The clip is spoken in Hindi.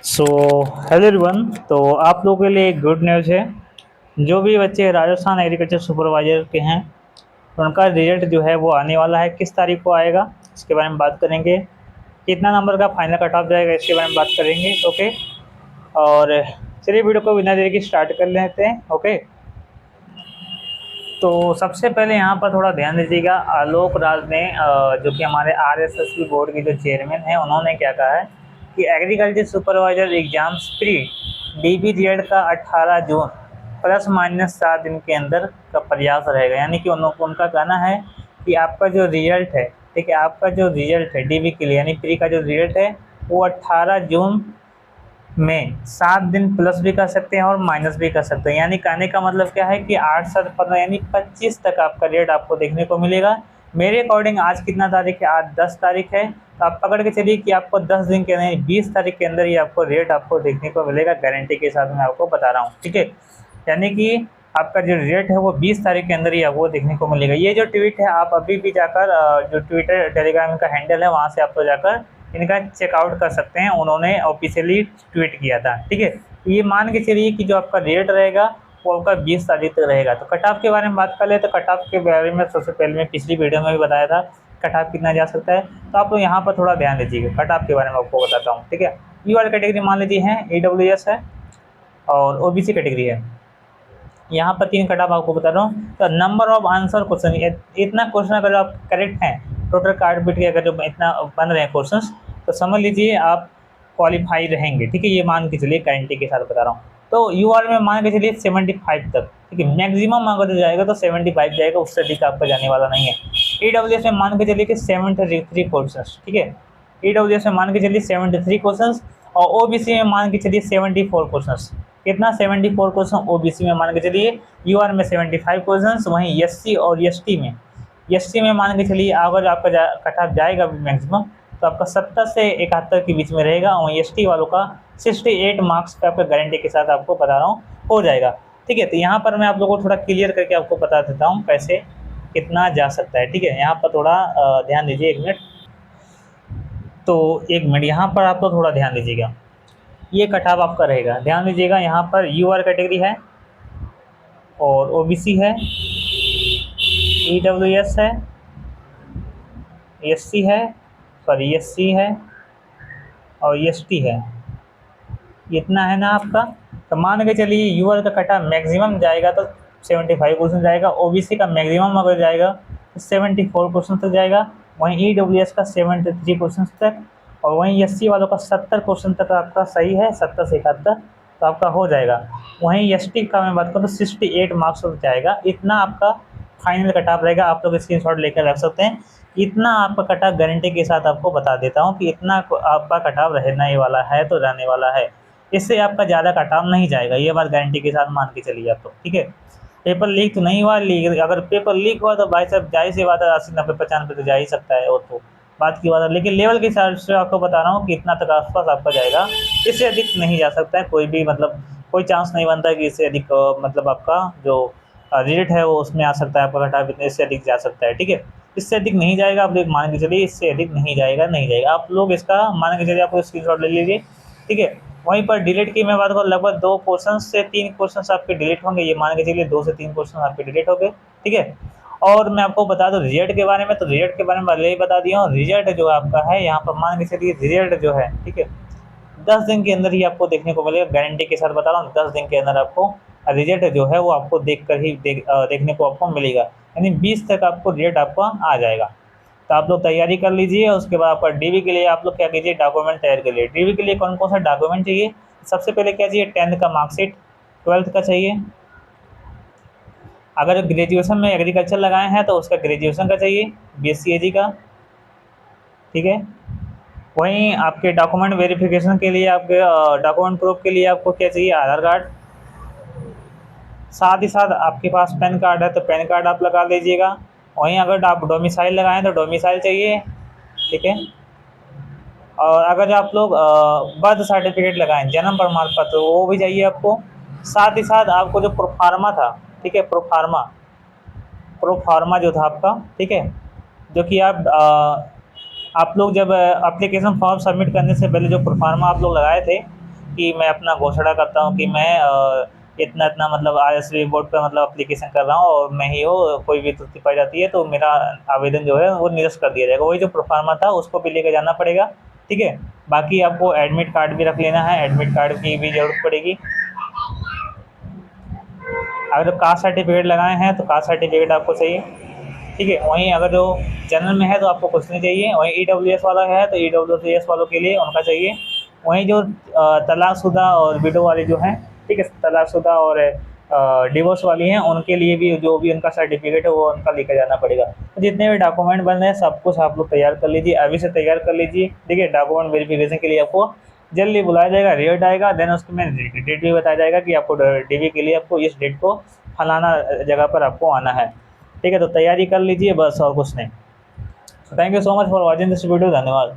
So hello everyone. तो आप लोगों के लिए एक गुड न्यूज़ है। जो भी बच्चे राजस्थान एग्रीकल्चर सुपरवाइजर के हैं उनका रिजल्ट जो है वो आने वाला है। किस तारीख को आएगा इसके बारे में बात करेंगे। कितना नंबर का फाइनल कट ऑफ जाएगा इसके बारे में बात करेंगे। ओके, और चलिए वीडियो को बिना देरी के स्टार्ट कर लेते हैं। ओके, तो सबसे पहले यहाँ पर थोड़ा ध्यान दीजिएगा। आलोक राज ने जो कि हमारे आरएसएसबी बोर्ड के जो चेयरमैन हैं उन्होंने क्या कहा है कि agriculture supervisor exams pre dB result का 18 जून प्लस माइनस 7 दिन के अंदर का प्रयास रहेगा। यानी कि उनका कहना है कि आपका जो रिजल्ट है, ठीक है, आपका जो रिजल्ट है डीबी के लिए यानी प्री का जो रिजल्ट है वो 18 जून में 7 दिन प्लस भी कर सकते हैं और माइनस भी कर सकते हैं। यानी कहने का मतलब क्या है कि 8 7 15 यानी 25 तक आपका रेट आपको देखने को मिलेगा। मेरे अकॉर्डिंग आज कितना तारीख है, आज 10 तारीख है, तो आप पकड़ के चलिए कि आपको 10 दिन के नहीं 20 तारीख के अंदर ही आपको रेट आपको देखने को मिलेगा। गारंटी के साथ मैं आपको बता रहा हूँ, ठीक है। यानी कि आपका जो रेट है वो 20 तारीख के अंदर ही आपको देखने को मिलेगा। ये जो ट्वीट है आप अभी भी जाकर जो ट्विटर टेलीग्राम का हैंडल है वहाँ से आप तो जाकर इनका चेकआउट कर सकते हैं। उन्होंने ऑफिशियली ट्वीट किया था, ठीक है। ये मान के चलिए कि जो आपका रेट रहेगा वो आपका 20 तारीख तक रहेगा। तो कट ऑफ के बारे में बात कर ले तो कट ऑफ के बारे में सबसे पहले मैं पिछली वीडियो में भी बताया था कट ऑफ कितना जा सकता है। तो आप लोग यहाँ पर थोड़ा ध्यान दीजिएगा, कट ऑफ के बारे में आपको बताता हूँ, ठीक है। ई वाली कैटेगरी मान लीजिए है AWS है और OBC कैटेगरी है। यहाँ पर 3 कट ऑफ आपको बता रहा हूँ। तो नंबर ऑफ आंसर क्वेश्चन, इतना क्वेश्चन अगर आप करेक्ट हैं टोटल कार्ड बिट के अगर जो इतना बन रहे हैं क्वेश्चन, तो समझ लीजिए आप क्वालिफाई रहेंगे, ठीक है। ये मान के चलिए गारंटी के साथ बता रहा हूँ। तो यूआर में मान के चलिए 75 तक, ठीक है। मैक्सिमम अगर जाएगा तो 75 जाएगा, उससे अधिक आपका जाने वाला नहीं है। AWS में मान के चलिए कि 73 क्वेश्चन, ठीक है। AWS में मान के चलिए 73 क्वेश्चन और OBC में मान के चलिए 74 क्वेश्चन। कितना 74 क्वेश्चन OBC में मान के चलिए। यूआर में 75 क्वेश्चन। वहीं SC और ST में मान के चलिए अगर आपका कट ऑफ जाएगा मैक्सिमम तो आपका 70 से 71 के बीच में रहेगा। वहीं ST वालों का 68 मार्क्स पे आपका गारंटी के साथ आपको बता रहा हूँ हो जाएगा, ठीक है। तो यहाँ पर मैं आप लोगों को थोड़ा क्लियर करके आपको बता देता हूँ कैसे कितना जा सकता है, ठीक है। यहाँ पर थोड़ा ध्यान दीजिए, 1 मिनट। तो 1 मिनट यहाँ पर आप लोग थोड़ा ध्यान दीजिएगा। ये कट ऑफ आपका रहेगा, ध्यान दीजिएगा। यहाँ पर यूआर कैटेगरी है और OBC है, EWS है, SC है, सॉरी SC है और ST है। इतना है ना आपका। तो मान के चलिए यूआर का कटा मैक्सिमम जाएगा तो 75 क्वेश्चन जाएगा। OBC का मैक्सिमम अगर जाएगा तो 74 क्वेश्चन तक जाएगा। वहीं EWS का 73 क्वेश्चन तक और वहीं SC वालों का 70 क्वेश्चन तक आपका सही है, 70 से 71 तो आपका हो जाएगा। वहीं ST का मैं बात करूँ तो 68 मार्क्स तक जाएगा। इतना आपका फाइनल कट ऑफ रहेगा। आप लोग स्क्रीनशॉट लेकर रख सकते हैं। इतना आपका कट ऑफ गारंटी के साथ आपको बता देता हूँ कि इतना आपका कट ऑफ रहने वाला है तो रहने वाला है। इससे आपका ज़्यादा कट ऑफ नहीं जाएगा, ये बात गारंटी के साथ मान के चलिए आप तो, ठीक है। पेपर लीक तो नहीं हुआ, लीक अगर पेपर लीक हुआ तो भाई साहब जाहिर सी बात है 80 90 95 तो जा ही सकता है, और तो बात की बात है। लेकिन लेवल के हिसाब से आपको बता रहा हूँ कि इतना तक आसपास आपका जाएगा। इससे अधिक नहीं जा सकता है कोई भी, मतलब कोई चांस नहीं बनता है कि इससे अधिक मतलब आपका जो रेट है वो उसमें आ सकता है आपका कट ऑफ, इतने इससे अधिक जा सकता है, ठीक है। इससे अधिक नहीं जाएगा, आप लोग मान के चलिए इससे अधिक नहीं जाएगा, नहीं जाएगा। आप लोग इसका मान के चलिए आपको स्क्रीनशॉट ले लीजिए, ठीक है। वहीं पर डिलीट की मैं बात करूँ लगभग 2 क्वेश्चन से 3 क्वेश्चन आपके डिलीट होंगे। ये मान के चलिए 2 से 3 क्वेश्चन आपके डिलीट हो गए, ठीक है। और मैं आपको बता दूं रिजल्ट के बारे में, तो रिजल्ट के बारे में पहले ही बता दिया हूँ। रिजल्ट जो आपका है यहाँ पर मान के चलिए रिजल्ट जो है, ठीक है, 10 दिन के अंदर ही आपको देखने को मिलेगा। गारंटी के साथ बता रहा हूँ 10 दिन के अंदर आपको रिजल्ट जो है वो आपको देखने को आपको मिलेगा। यानी 20 तक आपको रिजल्ट आपका आ जाएगा। तो आप लोग तैयारी कर लीजिए। उसके बाद आपका DV के लिए आप लोग क्या कीजिए, डॉक्यूमेंट तैयार कर लिए। DV के लिए कौन कौन सा डॉक्यूमेंट चाहिए? सबसे पहले क्या चाहिए, 10th का मार्कशीट, 12th का चाहिए। अगर ग्रेजुएशन में एग्रीकल्चर लगाए हैं तो उसका ग्रेजुएशन का चाहिए, BSc AG का, ठीक है। वहीं आपके डॉक्यूमेंट वेरिफिकेशन के लिए, आपके डॉक्यूमेंट प्रूफ के लिए आपको क्या चाहिए, आधार कार्ड। साथ ही साथ आपके पास पैन कार्ड है तो पैन कार्ड आप लगा लीजिएगा। वहीं अगर आप डोमिसाइल लगाएं तो डोमिसाइल चाहिए, ठीक है। और अगर आप लोग बर्थ सर्टिफिकेट लगाएं, जन्म प्रमाण पत्र, वो भी चाहिए आपको। साथ ही साथ आपको जो प्रोफार्मा था, ठीक है, प्रोफार्मा जो था आपका, ठीक है, जो कि आप लोग जब एप्लीकेशन फॉर्म सबमिट करने से पहले जो प्रोफार्मा आप लोग लगाए थे कि मैं अपना घोषणा करता हूँ कि मैं इतना इतना मतलब आरएसवी बोर्ड पे मतलब एप्लीकेशन कर रहा हूँ और मैं ही हो, कोई भी त्रुटि पाई जाती है तो मेरा आवेदन जो है वो निरस्त कर दिया जाएगा। वही जो प्रोफार्मा था उसको भी लेकर जाना पड़ेगा, ठीक है। बाकी आपको एडमिट कार्ड भी रख लेना है, एडमिट कार्ड की भी ज़रूरत पड़ेगी। अगर कास्ट सर्टिफिकेट लगाए हैं तो कास्ट सर्टिफिकेट आपको चाहिए, ठीक है। वहीं अगर जो जनरल में है तो आपको कुछ नहीं चाहिए। वहीं ईडब्ल्यूएस वाला है तो ईडब्ल्यूएस वालों के लिए उनका चाहिए। वहीं जो तलाकशुदा और विडो वाले जो हैं, ठीक है, तलाकशुदा और डिवोर्स वाली हैं उनके लिए भी जो भी उनका सर्टिफिकेट है वो उनका लेकर जाना पड़ेगा। तो जितने भी डॉक्यूमेंट बन रहे हैं सब कुछ आप लोग तैयार कर लीजिए, अभी से तैयार कर लीजिए, ठीक है। डॉक्यूमेंट वेरिफिकेशन के लिए आपको जल्दी बुलाया जाएगा, डेट आएगा, देन उसमें डेट भी बताया जाएगा कि आपको डीवी के लिए आपको इस डेट को फलाना जगह पर आपको आना है, ठीक है। तो तैयारी कर लीजिए बस, और कुछ नहीं। Thank you so much for watching this video, धन्यवाद।